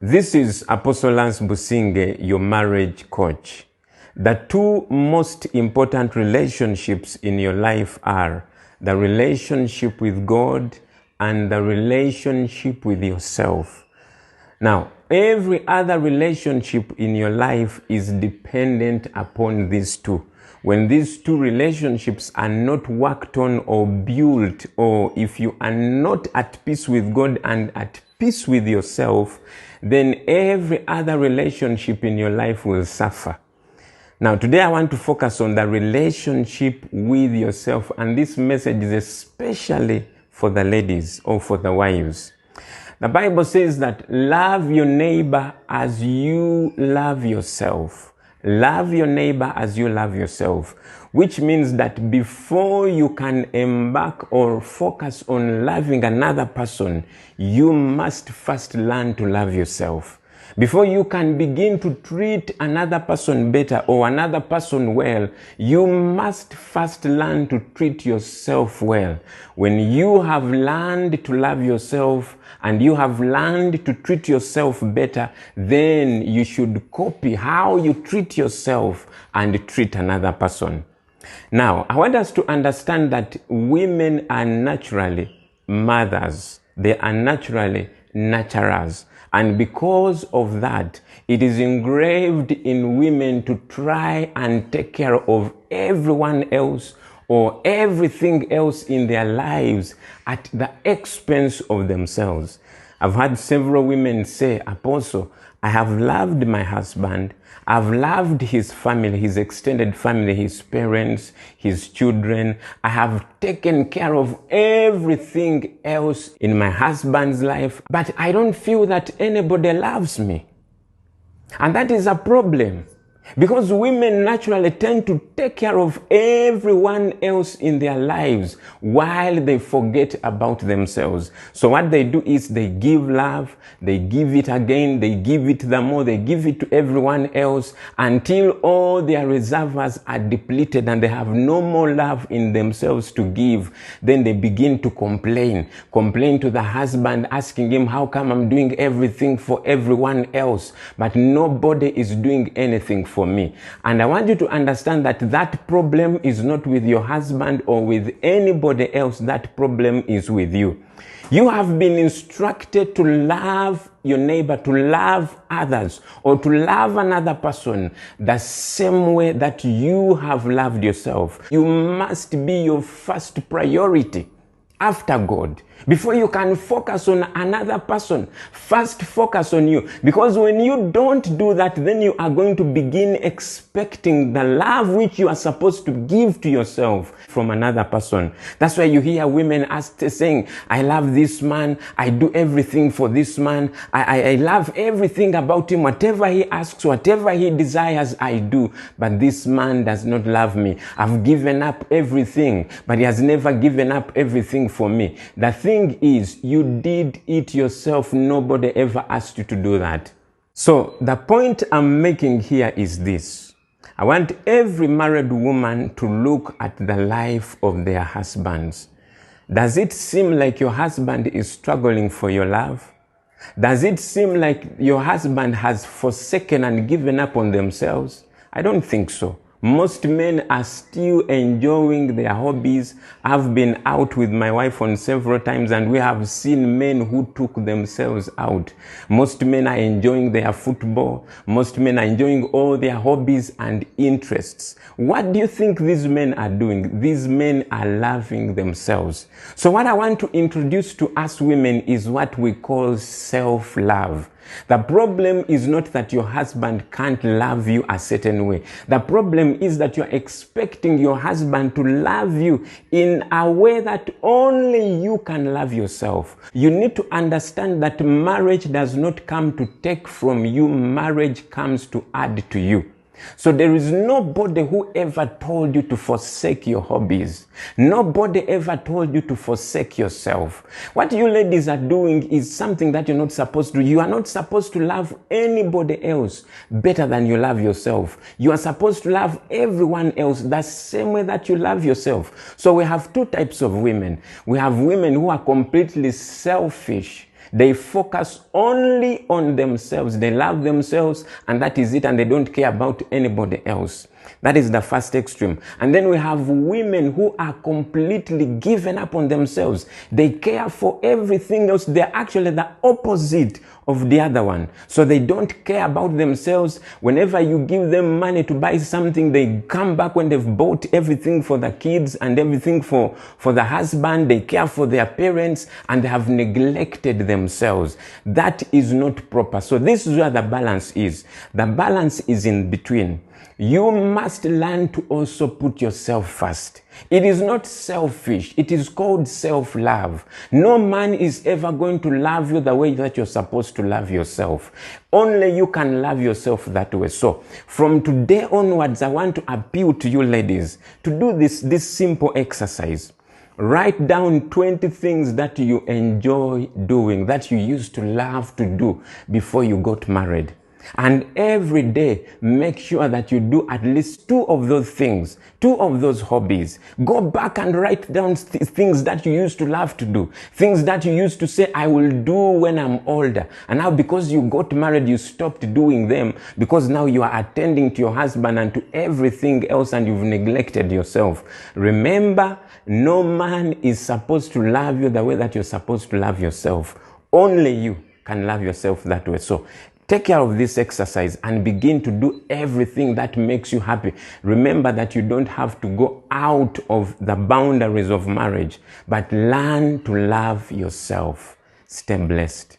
This is Apostle Lance Businge, your marriage coach. The two most important relationships in your life are the relationship with God and the relationship with yourself. Now, every other relationship in your life is dependent upon these two. When these two relationships are not worked on or built, or if you are not at peace with God and at peace with yourself, then every other relationship in your life will suffer. Now, today I want to focus on the relationship with yourself, and this message is especially for the ladies or for the wives. The Bible says that love your neighbor as you love yourself. Love your neighbor as you love yourself, which means that before you can embark or focus on loving another person, you must first learn to love yourself. Before you can begin to treat another person better or another person well, you must first learn to treat yourself well. When you have learned to love yourself and you have learned to treat yourself better, then you should copy how you treat yourself and treat another person. Now, I want us to understand that women are naturally mothers. They are naturally nurturers. And because of that, it is engraved in women to try and take care of everyone else or everything else in their lives at the expense of themselves. I've had several women say, Apostle, I have loved my husband. I've loved his family, his extended family, his parents, his children. I have taken care of everything else in my husband's life, but I don't feel that anybody loves me. And that is a problem. Because women naturally tend to take care of everyone else in their lives while they forget about themselves. So what they do is they give love, they give it again, they give it the more, they give it to everyone else until all their reservoirs are depleted and they have no more love in themselves to give. Then they begin to complain to the husband, asking him, how come I'm doing everything for everyone else, but nobody is doing anything for me? And I want you to understand that that problem is not with your husband or with anybody else. That problem is with you. You have been instructed to love your neighbor, to love others, or to love another person the same way that you have loved yourself. You must be your first priority after God. Before you can focus on another person, first focus on you. Because when you don't do that, then you are going to begin expecting the love which you are supposed to give to yourself from another person. That's why you hear women saying, I love this man, I do everything for this man, I love everything about him, whatever he asks, whatever he desires, I do. But this man does not love me. I've given up everything, but he has never given up everything for me. The thing is, you did it yourself. Nobody ever asked you to do that. So the point I'm making here is this. I want every married woman to look at the life of their husbands. Does it seem like your husband is struggling for your love? Does it seem like your husband has forsaken and given up on themselves? I don't think so. Most men are still enjoying their hobbies. I've been out with my wife on several times and we have seen men who took themselves out. Most men are enjoying their football. Most men are enjoying all their hobbies and interests. What do you think these men are doing? These men are loving themselves. So what I want to introduce to us women is what we call self-love. The problem is not that your husband can't love you a certain way. The problem is that you're expecting your husband to love you in a way that only you can love yourself. You need to understand that marriage does not come to take from you. Marriage comes to add to you. So there is nobody who ever told you to forsake your hobbies. Nobody ever told you to forsake yourself. What you ladies are doing is something that you're not supposed to do. You are not supposed to love anybody else better than you love yourself. You are supposed to love everyone else the same way that you love yourself. So we have two types of women. We have women who are completely selfish. They focus only on themselves. They love themselves, and that is it, and they don't care about anybody else. That is the first extreme. And then we have women who are completely given up on themselves. They care for everything else. They're actually the opposite of the other one. So they don't care about themselves. Whenever you give them money to buy something, they come back when they've bought everything for the kids and everything for the husband. They care for their parents and they have neglected themselves. That is not proper. So this is where the balance is. The balance is in between. You must learn to also put yourself first. It is not selfish. It is called self-love. No man is ever going to love you the way that you're supposed to love yourself. Only you can love yourself that way. So from today onwards, I want to appeal to you ladies to do this simple exercise. Write down 20 things that you enjoy doing, that you used to love to do before you got married. And every day, make sure that you do at least 2 of those things, 2 of those hobbies. Go back and write down things that you used to love to do, things that you used to say, I will do when I'm older. And now because you got married, you stopped doing them because now you are attending to your husband and to everything else and you've neglected yourself. Remember, no man is supposed to love you the way that you're supposed to love yourself. Only you can love yourself that way. So take care of this exercise and begin to do everything that makes you happy. Remember that you don't have to go out of the boundaries of marriage, but learn to love yourself. Stay blessed.